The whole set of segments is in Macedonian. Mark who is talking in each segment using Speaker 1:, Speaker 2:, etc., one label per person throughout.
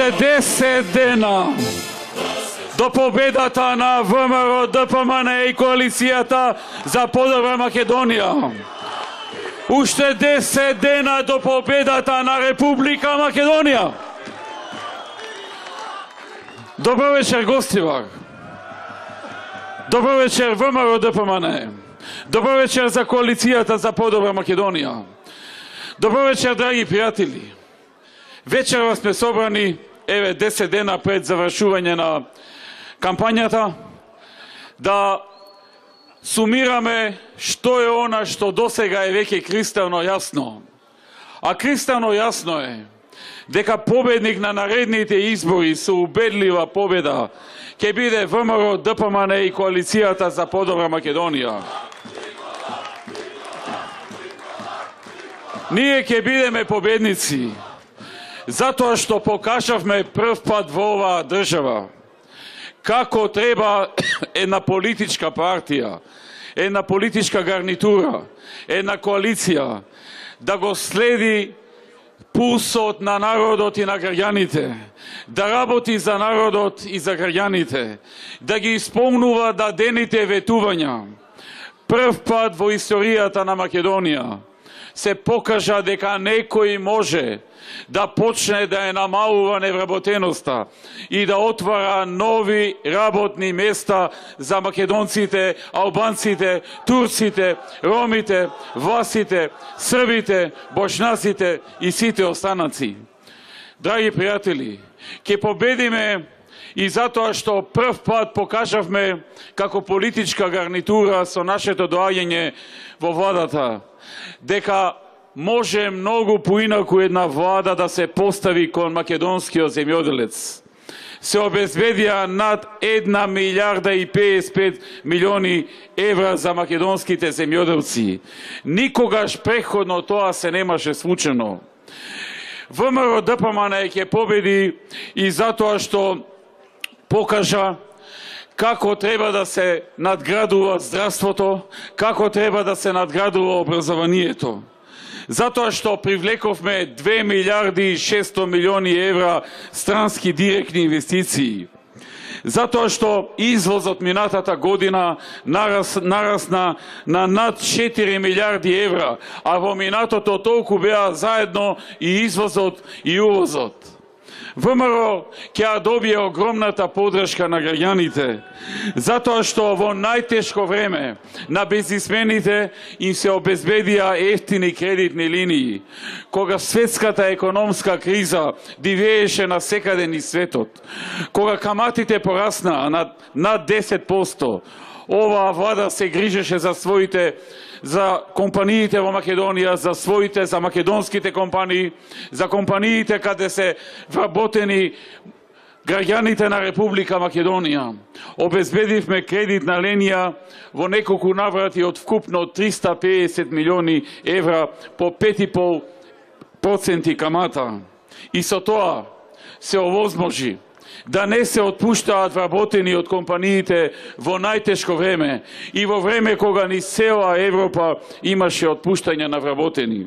Speaker 1: Уште 10 дена до победата на ВМРО, ДПМН и коалицијата за подобра Македонија. Уште 10 дена до победата на Република Македонија. Добро вечер, гостивар. Добро вечер, ВМРО, ДПМН. Добро вечер за коалицијата за подобра Македонија. Добро вечер, драги пријатели. Вечерва сме собрани, 10 дена пред завршување на кампањата, да сумираме што е она што досега е веќе кристално јасно. А кристално јасно е дека победник на наредните избори со убедлива победа ќе биде ВМРО, ДПМН и коалицијата за подобра Македонија. Ние ќе бидеме победници, затоа што покажавме прв пат во оваа држава како треба една политичка партија, една политичка гарнитура, една коалиција да го следи пулсот на народот и на граѓаните, да работи за народот и за граѓаните, да ги исполнува дадените ветувања. Прв пат во историјата на Македонија се покажа дека некој може да почне да ја намалува невработеноста и да отвара нови работни места за македонците, албанците, турците, ромите, власите, србите, бошнаците и сите останаци. Драги пријатели, ќе победиме и затоа што прв пат покажавме како политичка гарнитура со нашето доаѓање во владата дека може многу поинаку една влада да се постави кон македонскиот земјоделец. Се обезбедија над 1 милијарда и 55 милиони евра за македонските земјоделци. Никогаш преходно тоа се немаше случено. ВМРО, ДПМН ќе победи и затоа што покажа како треба да се надградува здравството, како треба да се надградува образованието. Затоа што привлековме 2 милиарди и 600 милиони евра странски директни инвестиции. Затоа што извозот минатата година нарасна на над 4 милиарди евра, а во минатото толку беа заедно и извозот и увозот. ВМРО ќе добие огромната подршка на граѓаните, затоа што во најтешко време на бизнисмените им се обезбедија ефтини кредитни линии, кога светската економска криза дивееше на секаде низ светот, кога каматите пораснаа над 10%, оваа влада се грижеше за компаниите во Македонија, за македонските компании, за компаниите каде се вработени граѓаните на Република Македонија. Обезбедивме кредитна линија во неколку наврати од вкупно 350 милиони евра по 5,5% камата. И со тоа се овозможи да не се отпуштаат вработени од компаниите во најтешко време и во време кога ни цела Европа имаше отпуштање на вработени.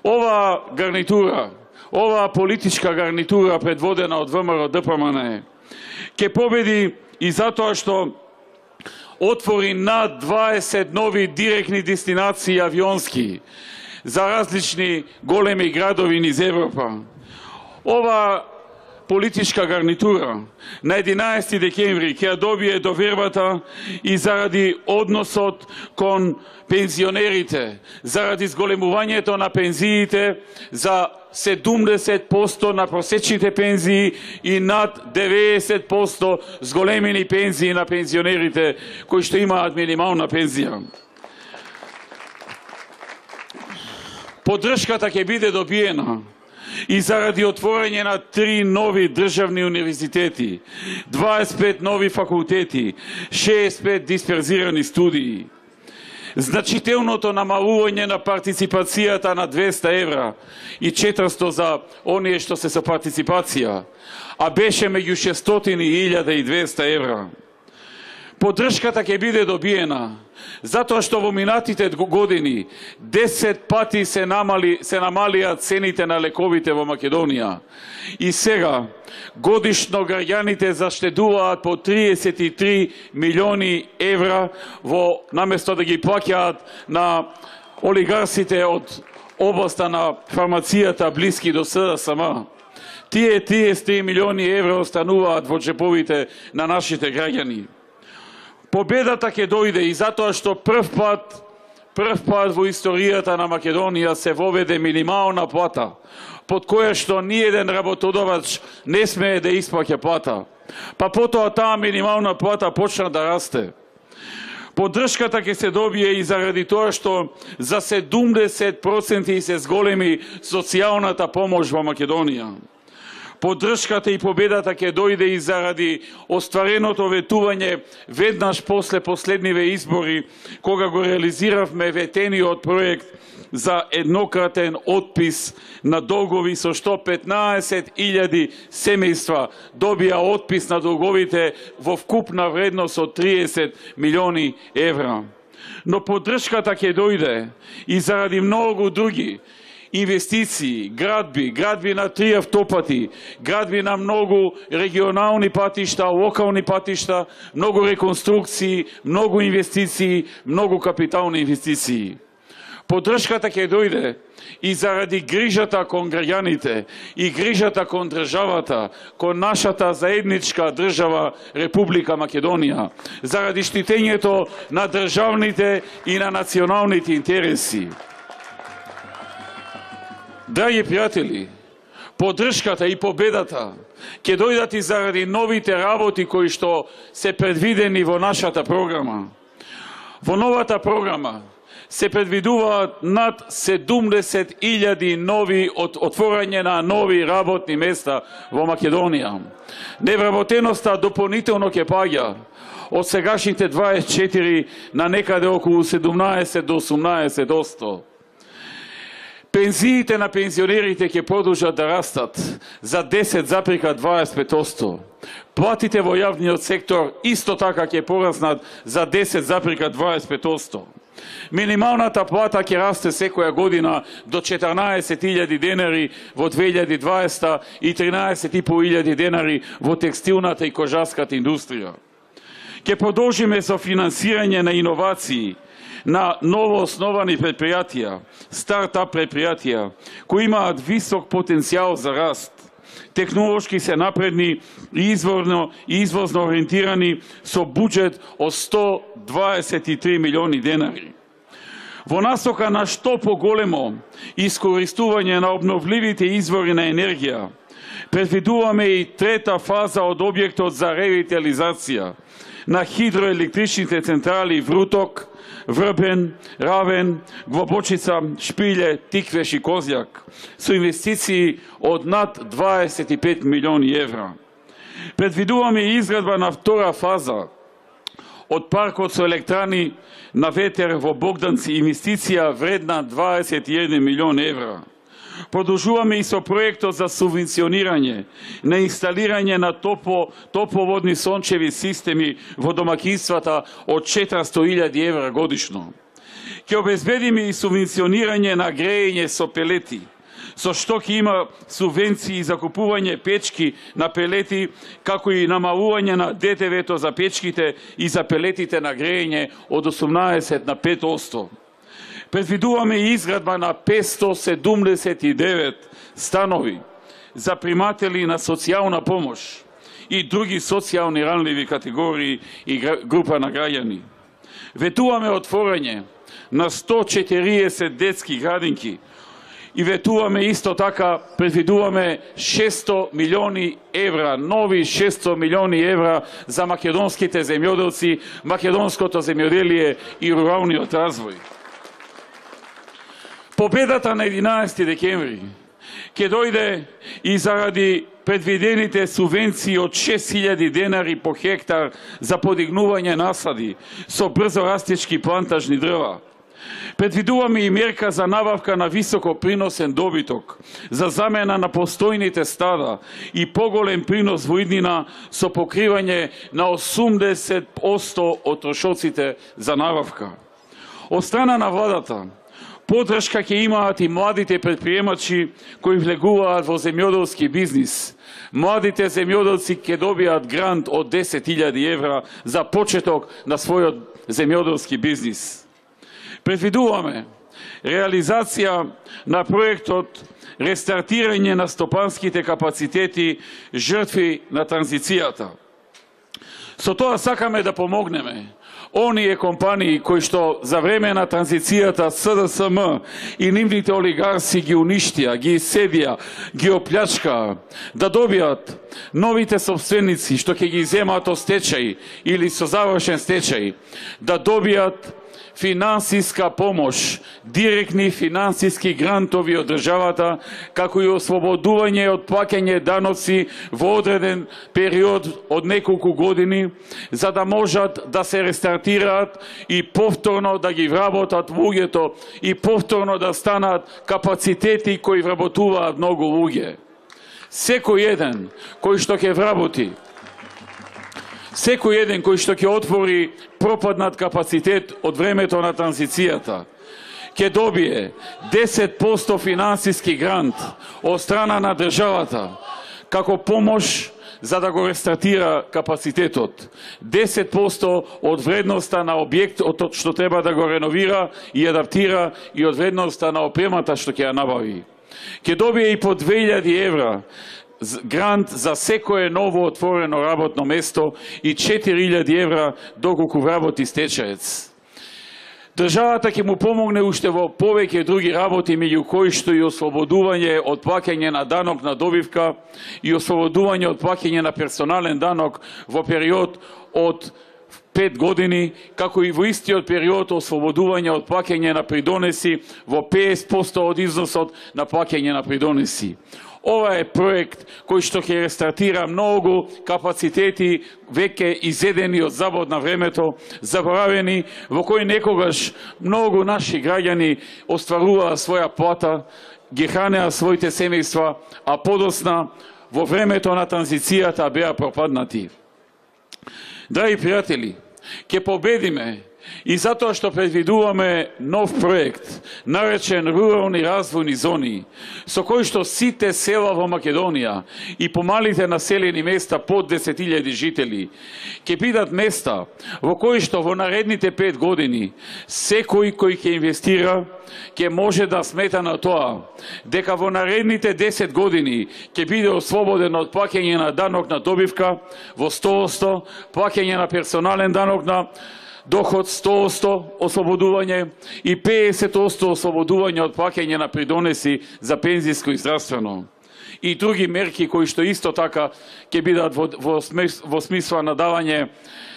Speaker 1: Оваа гарнитура, оваа политичка гарнитура предводена од ВМРО, ДПМН ќе победи и затоа што отвори над 20 нови директни дестинации авионски за различни големи градови низ Европа. Оваа политичка гарнитура на 11 декември ќе добие довербата и заради односот кон пензионерите, заради зголемувањето на пензиите за 70% на просечните пензии и над 90% зголемени пензии на пензионерите кои што имаат минимална пензија. Поддршката ќе биде добиена и заради отворање на 3 нови државни универзитети, 25 нови факултети, 65 дисперзирани студии. Значителното намалување на партиципацијата на 200 евра и 400 за оние што се со партиципација, а беше меѓу 600 и 1200 евра. Поддршката ќе биде добиена, затоа што во минатите години 10 пати се намалија цените на лековите во Македонија. И сега годишно граѓаните заштедуваат по 33 милиони евра наместо да ги плаќаат на олигарсите од областа на фармацијата блиски до СДСМ. Тие 33 милиони евра остануваат во джеповите на нашите граѓани. Победата ќе дојде и затоа што прв пат во историјата на Македонија се воведе минимална плата, под која што ниеден работодавач не смее да исплаќа плата. Па потоа таа минимална плата почна да расте. Поддршката ќе се добие и заради тоа што за 70% се зголеми социјалната помош во Македонија. Поддршката и победата ќе дојде и заради оствареното ветување веднаш после последниве избори, кога го реализиравме ветениот проект за еднократен отпис на долгови, со што 15.000 семејства добија отпис на долговите во вкупна вредност од 30 милиони евра. Но поддршката ќе дојде и заради многу други инвестиции, градби на 3 автопати, градби на многу регионални патишта, локални патишта, многу реконструкции, многу инвестиции, многу капитални инвестиции. Поддршката ќе дојде и заради грижата кон граѓаните и грижата кон државата, кон нашата заедничка држава Република Македонија, заради штитењето на државните и на националните интереси. Драги пријатели, поддршката и победата ќе дојдат и заради новите работи кои што се предвидени во нашата програма. Во новата програма се предвидуваат над 70.000 нови отворање на нови работни места во Македонија. Невработеноста дополнително ќе паѓа од сегашните 24 на некаде околу 17 до 18%. Пензиите на пензионерите ќе продолжат да растат за 10,25%. Платите во јавниот сектор исто така ќе пораснат за 10,25%. Минималната плата ќе расте секоја година до 14.000 денари во 2020 и 13.500 денари во текстилната и кожарската индустрија. Ќе продолжиме со финансирање на иновации, на новоосновани предпријатија, стартап предпријатија, кои имаат висок потенцијал за раст, технолошки се напредни и извозно ориентирани со буџет од 123 милиони денари. Во насока на што поголемо искористување на обновливите извори на енергија, предвидуваме и трета фаза од објектот за ревитализација на хидроелектричните централи Вруток, Врбен, Равен, Глобочица, Шпиле, Тиквеш и Козјак, со инвестиции од над 25 милиони евра. Предвидуваме и изградба на втора фаза од паркот со електрани на ветер во Богданци, инвестиција вредна 21 милион евра. Продолжуваме и со проектот за субвенционирање на инсталирање на топловодни сончеви системи во домаќинствата од 400.000 евра годишно. Ќе обезбедиме и субвенционирање на грејење со пелети, со што ќе има субвенции за купување печки на пелети, како и намалување на ДТВ-то за печките и за пелетите на грејење од 18 на 5%. Предвидуваме и изградба на 579 станови за приматели на социјална помош и други социјални ранливи категории и група на граѓани. Ветуваме отворање на 140 детски градинки и ветуваме исто така, предвидуваме 600 милиони евра, нови 600 милиони евра за македонските земјоделци, македонското земјоделие и руралниот развој. Победата на 11 декември ќе дојде и заради предвидените субвенции од 6.000 денари по хектар за подигнување насади со брзо растечки плантажни дрва, Предвидуваме и мерка за набавка на високо приносен добиток, за замена на постојните стада и поголем принос во иднина со покривање на 80% од трошоците за набавка. Од страна на владата, поддршка ќе имаат и младите предприемачи кои влегуваат во земјоделски бизнис. Младите земјоделци ќе добијат грант од 10.000 евра за почеток на својот земјоделски бизнис. Предвидуваме реализација на проектот рестартирање на стопанските капацитети жртви на транзицијата. Со тоа сакаме да помогнеме оние компании кои што за време на транзицијата СДСМ и нивните олигарси ги уништија, ги исцедија, ги оплячкаа, да добијат новите собственици што ќе ги земат од стечај или со завршен стечај, да добијат финансиска помош, директни финансиски грантови од државата, како и ослободување од плаќање даноци во одреден период од неколку години, за да можат да се рестартираат и повторно да ги вработат луѓето и повторно да станат капацитети кои вработуваат многу луѓе. Секој еден кој што ќе вработи, секој еден кој што ќе отвори пропаднат капацитет од времето на транзицијата, ќе добие 10% финансиски грант од страна на државата како помош за да го рестартира капацитетот. 10% од вредноста на објектот што треба да го реновира и адаптира и од вредноста на опремата што ќе ја набави. Ќе добие и по 2.000 евра грант за секое ново отворено работно место и 4.000 евра доколку вработи стечаец. Државата ќе му помогне уште во повеќе други работи, меѓу кои што и ослободување од плаќање на данок на добивка и ослободување од плаќање на персонален данок во период од 5 години, како и во истиот период ослободување од плаќање на придонеси во 50% од износот на плаќање на придонеси. Ова е проект кој што ќе рестартира многу капацитети веќе изедени од забод на времето, заборавени, во кои некогаш многу наши граѓани остваруваа своја плата, ги хранеа своите семејства, а подосна во времето на транзицијата беа пропаднати. Драги пријатели, ќе победиме и затоа што предвидуваме нов проект, наречен рурални развојни зони, со кој што сите села во Македонија и помалите населени места под 10.000 жители ќе бидат места во кои што во наредните 5 години секој кој ќе инвестира ќе може да смета на тоа дека во наредните 10 години ќе биде ослободен од плаќање на данок на добивка во 100%, плаќање на персонален данок на доход 100% ослободување и 50% ослободување од плаќање на придонеси за пензиско и здравствено. И други мерки кои што исто така ќе бидат во смисла на давање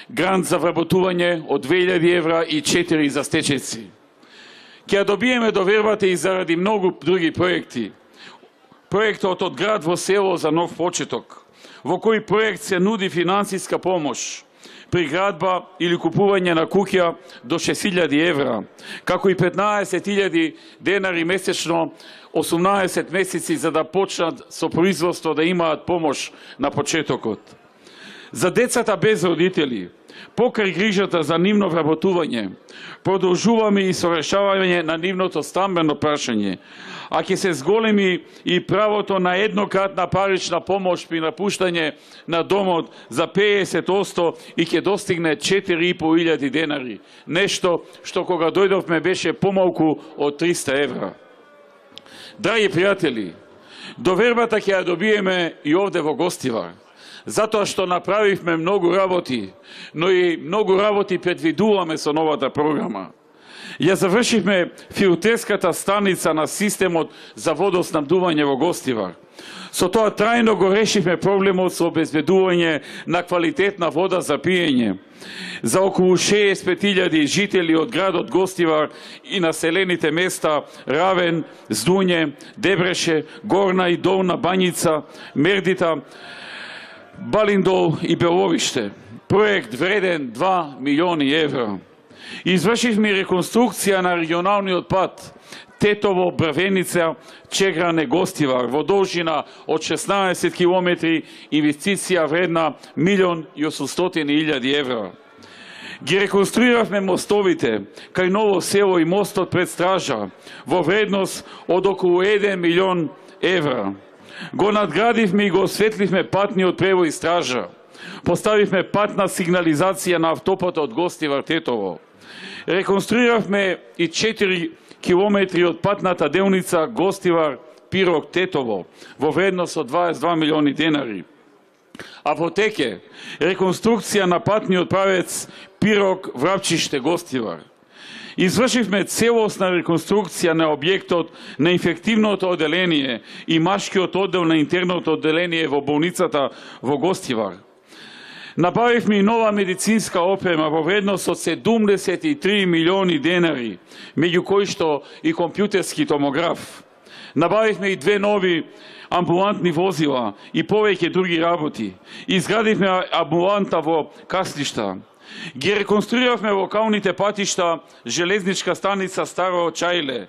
Speaker 1: грант за вработување од 2.000 евра и 4 за стечајци. Ќе ја добиеме довербата и заради многу други проекти. Проектот од град во село за нов почеток, во кој проект се нуди финансиска помош при градба или купување на куќа до 6.000 евра, како и 15.000 денари месечно, 18 месеци за да почнат со производство да имаат помош на почетокот. За децата без родители, покрај грижата за нивно вработување, продолжуваме и со решавање на нивното стамбено прашање, а ќе се зголеми и правото на еднократна парична помош при напуштање на домот за 50% и ќе достигне 4.500 денари, нешто што кога дојдовме беше помалку од 300 евра. Драги пријатели, довербата ќе ја добиеме и овде во Гостивар, затоа што направивме многу работи, но и многу работи предвидуваме со новата програма. Ја завршивме филтерската станица на системот за водоснабдување во Гостивар. Со тоа трајно го решивме проблемот со обезбедување на квалитетна вода за пиење за околу 65.000 жители од градот Гостивар и населените места Равен, Здуње, Дебреше, Горна и Долна Бањица, Мердита, Балиндол и Беловиште. Проект вреден 2 милиони евра. Извршивме реконструкција на регионалниот пат Тетово, Брвеница, Чегране, Гостивар во должина од 16 километри, инвестиција вредна 1.800.000 евра. Ги реконструиравме мостовите кај Ново село и мостот пред Стража во вредност од околу 1 милион евра. Го надградивме и го осветливме патниот превој Стража. Поставивме патна сигнализација на автопатот Гостивар-Тетово. Реконструиравме и 4 километри од патната делница Гостивар-Пирок-Тетово во вредност од 22 милиони денари. А во теке реконструкција на патниот правец Пирок-Врапчиште-Гостивар. Извршивме целосна реконструкција на објектот на инфективното оделение и машкиот оддел на интерното оделение во болницата во Гостивар. Набавивме и нова медицинска опрема во вредност од 73 милиони денари, меѓу кои што и компјутерски томограф. Набавивме и 2 нови амбулантни возила и повеќе други работи. Изградивме амбуланта во Каслишта. Ги реконструиравме локалните патишта железничка станица Старо Чајле,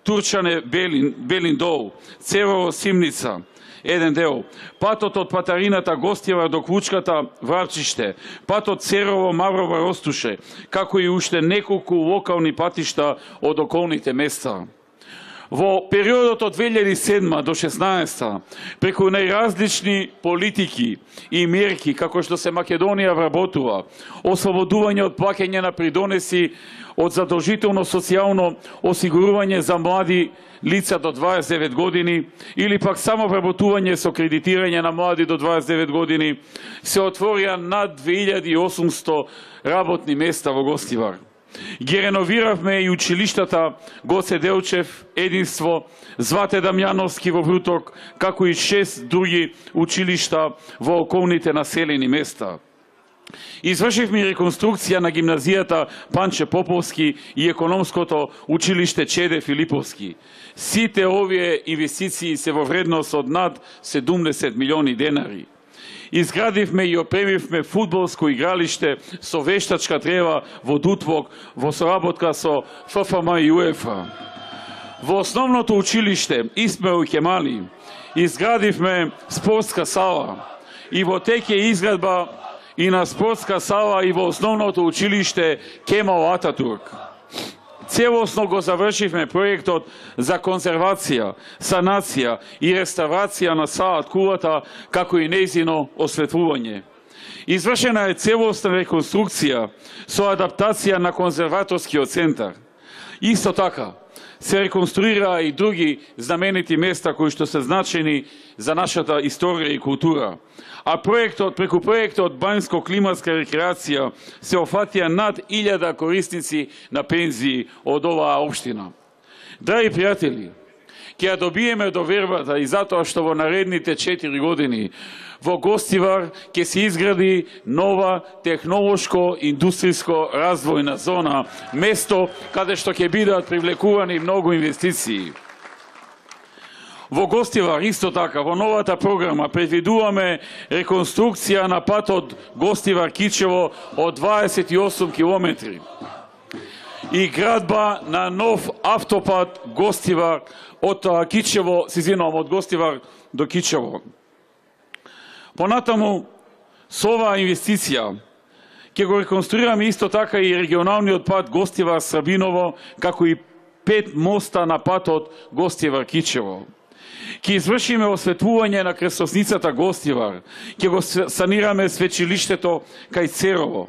Speaker 1: Турчане Белин Дол, Церово Симница, еден дел, патот од Патарината Гостивар до Клучката Врапчиште, патот Церово Маврова Ростуше, како и уште неколку локални патишта од околните места. Во периодот од 2007 до 2016 преку најразлични политики и мерки, како што се Македонија вработува, ослободување од плаќање на придонеси од задолжително социјално осигурување за млади лица до 29 години или пак само вработување со кредитирање на млади до 29 години, се отворија над 2800 работни места во Гостивар. Ги реновиравме и училиштата Гоце Делчев, Единство, Звате Дамјановски во Вруток, како и 6 други училишта во околните населени места. Извршивме реконструкција на гимназијата Панче Поповски и економското училиште Чеде Филиповски. Сите овие инвестиции се во вредност од над 70 милиони денари. Изградивме и опремивме фудбалско игралиште со вештачка трева во Дутвок во соработка со ФФМ и УЕФА. Во основното училиште Исмаил Кемали изградивме спортска сала и во теке изградба и на спортска сала и во основното училиште Кемал Ататурк. Целосно го завршивме проектот за конзервација, санација и реставрација на Саат кулата, како и нејзино осветлување. Извршена е целосна реконструкција со адаптација на конзерваторскиот центар. Исто така, се реконструира и други знаменити места кои што се значени за нашата историја и култура. А преку проектот Банјско-климатска рекреација се офатија над 1000 корисници на пензии од оваа општина. Драги пријатели, ќе ја добиеме довербата и затоа што во наредните 4 години во Гостивар ќе се изгради нова технолошко-индустријско развојна зона, место каде што ќе бидат привлекувани многу инвестиции. Во Гостивар, исто така, во новата програма предвидуваме реконструкција на патот Гостивар-Кичево од 28 километри и градба на нов автопат Гостивар од Кичево, од Гостивар до Кичево. Понатаму, со оваа инвестиција ќе го реконструираме исто така и регионалниот пат Гостивар-Срабиново, како и 5 моста на патот Гостивар-Кичево. Ќе извршиме осветлување на крстосницата Гостивар, ќе го санираме свечилиштето кај Церово.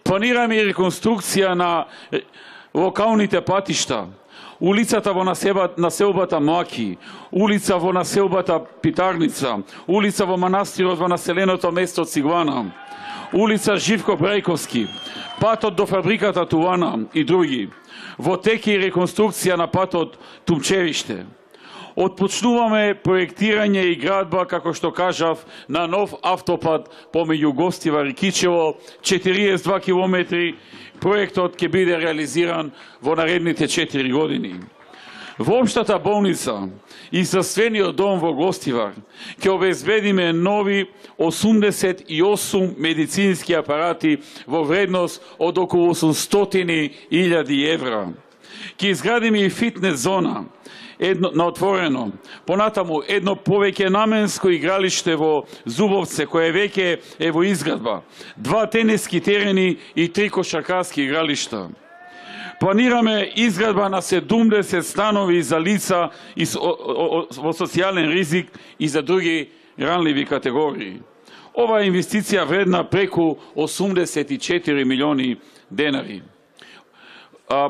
Speaker 1: Планираме и реконструкција на локалните патишта, улицата во населбата Млаки, улица во населбата Питарница, улица во манастирот во населеното место Цигвана, улица Живко Брајковски, патот до фабриката Тувана и други. Во теке и реконструкција на патот Тумчевиште. Отпочнуваме проектирање и градба, како што кажав, на нов автопат помеѓу Гостивар и Кичево, 42 километри. Проектот ќе биде реализиран во наредните 4 години. Во општата болница и здравствениот дом во Гостивар ќе обезбедиме нови 88 медицински апарати во вредност од околу 800.000 евра. Ќе изградиме и фитнес зона на отворено, понатаму едно повеќе наменско игралиште во Зубовце кое веќе е во изградба, 2 тениски терени и 3 кошаркарски игралишта. Планираме изградба на 70 станови за лица во социјален ризик и за други ранливи категории. Ова е инвестиција вредна преку 84 милиони денари.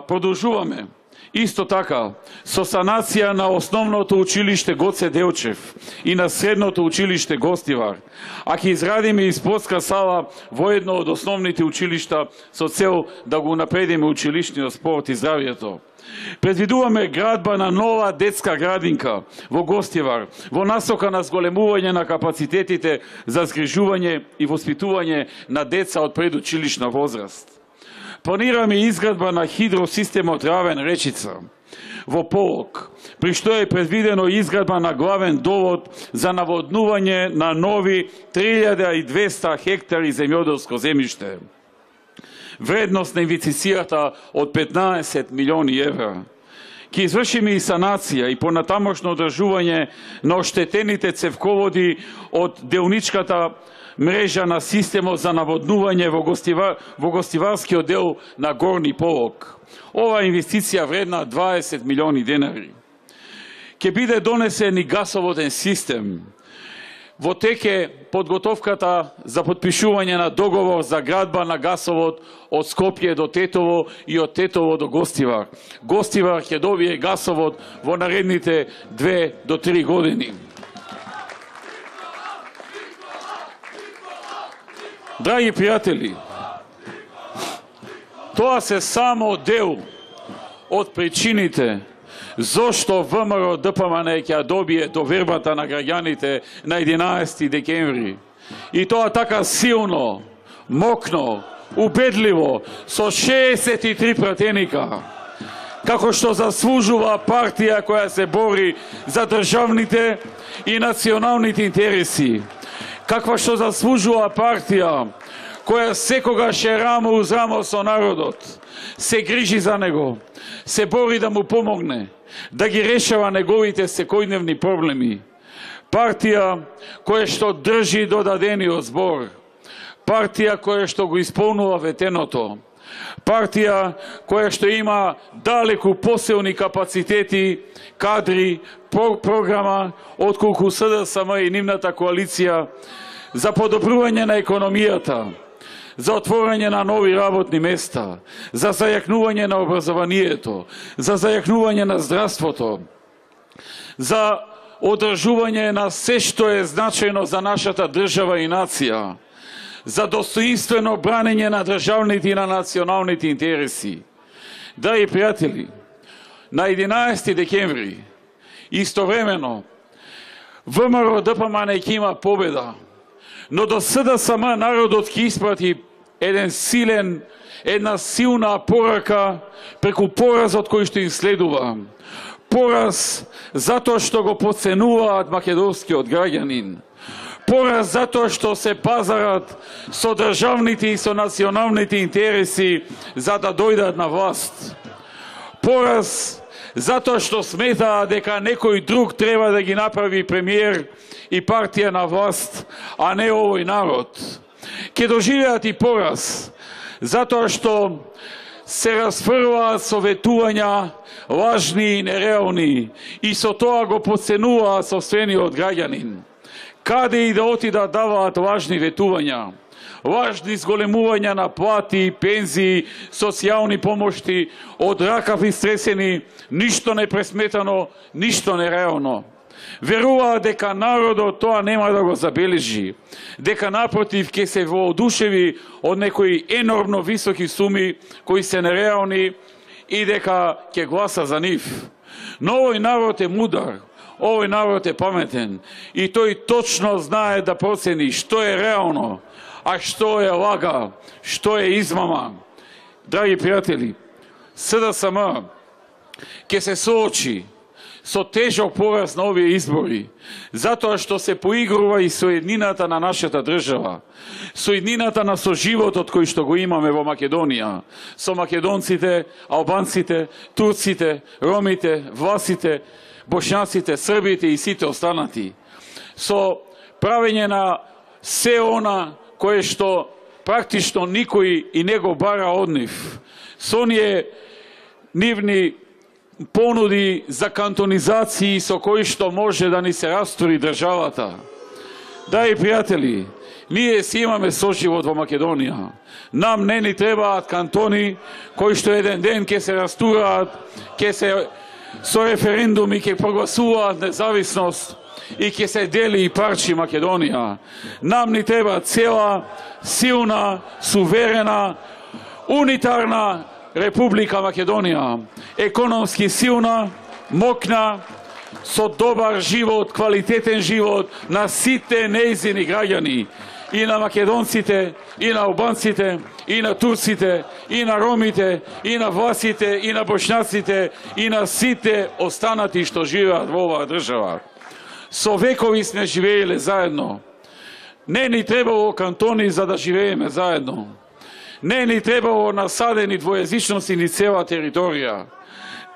Speaker 1: Продолжуваме. Исто така, со санација на основното училиште Гоце Делчев и на средното училиште Гостивар, а ќе изградиме и спортска сала во едно од основните училишта со цел да го напредиме училишниот спорт и здравието. Предвидуваме градба на нова детска градинка во Гостивар, во насока на зголемување на капацитетите за згрижување и воспитување на деца од предучилишна возраст. Планираме изградба на хидросистемот Равен Речица во Полок, при што е предвидено изградба на главен довод за наводнување на нови 3200 хектари земјоделско земјиште. Вредност на инвестицијата од 15 милиони евра. Ќе извршиме и санација и понатамошно одржување на оштетените цевководи од делничката мрежа на системот за наводнување во гостиварскиот дел на Горни Полок. Ова инвестиција вредна 20 милиони денари. Ќе биде донесен и гасоводен систем. Во теке подготовката за подпишување на договор за градба на гасовод од Скопје до Тетово и од Тетово до Гостивар. Гостивар ќе добие гасовод во наредните 2 до 3 години. Драги пријатели, тоа се само дел од причините зошто ВМРО ДПМН ќе добие довербата на граѓаните на 11 декември. И тоа така силно, мокно, убедливо, со 63 пратеника, како што заслужува партија која се бори за државните и националните интереси. Каква што заслужува партија која секогаш е рамо уз рамо со народот, се грижи за него, се бори да му помогне, да ги решава неговите секојдневни проблеми. Партија која што држи до дадениот збор, партија која што го исполнува ветеното, партија која што има далеку поселни капацитети, кадри, програма отколку СДСМ и нивната коалиција за подобрување на економијата, за отворање на нови работни места, за зајакнување на образованието, за зајакнување на здравството, за одржување на се што е значајно за нашата држава и нација, за достоинствено бранење на државните и на националните интереси. Драги пријатели, на 11 декември истовремено ВМРО ДПМН ќе има победа, но до СДСМ народот ќе испрати една силна порака преку поразот кој што им следува. Пораз затоа што го потценуваат македонскиот граѓанин. Пораз затоа што се пазарат со државните и со националните интереси за да дојдат на власт. Пораз затоа што сметаа дека некој друг треба да ги направи премиер и партија на власт, а не овој народ. Ке доживеат и пораз затоа што се расфрваат советувања лажни и нереални и со тоа го потценуваат собствениот граѓанин. Каде и да отидат даваат лажни ветувања, лажни зголемувања на плати, пензии, социјални помошти, од ракав истресени, ништо непресметано, ништо нереално. Веруваат дека народот тоа нема да го забележи, дека напротив ќе се воодушеви од некои енормно високи суми кои се нереални и дека ќе гласа за нив. Но овој народ е мудар, овој народ е паметен и тој точно знае да процени што е реално, а што е лага, што е измама. Драги пријатели, СДСМ ќе се соочи со тежок пораз на овие избори, затоа што се поигрува и со еднината на нашата држава, со еднината на соживотот кој што го имаме во Македонија, со македонците, албанците, турците, ромите, власите, бошњаците, србите и сите останати, со правење на се она кое што практично никој и не го бара од нив, со оние нивни понуди за кантонизации со кои што може да ни се растури државата. Драги пријатели, ние си имаме соживот во Македонија. Нам не ни требаат кантони кои што еден ден ќе се растураат, ќе се со референдуми ќе прогласуваат независност и ќе се дели и парчи Македонија. Нам ни треба цела, силна, суверена, унитарна Република Македонија, економски силна, мокна, со добар живот, квалитетен живот на сите нејзини граѓани, и на македонците, и на албанците, и на турците, и на ромите, и на власите, и на бошњаците, и на сите останати што живеат во оваа држава. Со векови сме живееле заедно. Не ни требало кантони за да живееме заедно. Не ни требало насадени двојазичност и ни цела територија.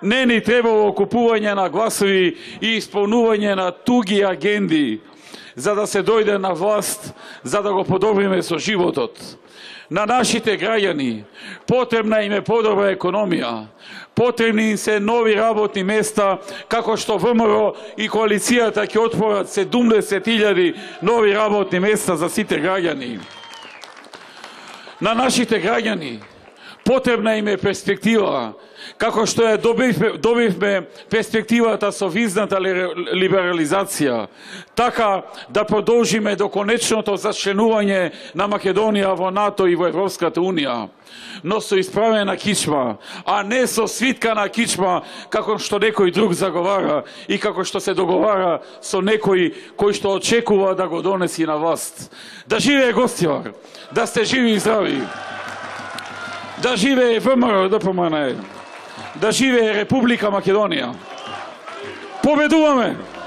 Speaker 1: Не ни требало купување на гласови и исполнување на туги агенди за да се дојде на власт, за да го подобриме со животот. На нашите граѓани потребна им е подобра економија, потребни им се нови работни места, како што ВМРО и коалицијата ќе отворат 70.000 нови работни места за сите граѓани. На нашите граѓани потребна им е перспектива, како што ја добивме перспективата со визната либерализација, така да продолжиме до конечното зачленување на Македонија во НАТО и во Европската Унија, но со исправена кичма, а не со свиткана кичма, како што некој друг заговара и како што се договара со некој кој што очекува да го донеси на власт. Да живее Гостивар, да сте живи и здрави, да живее ВМРО ДПМН, да живее Република Македонија. Победуваме!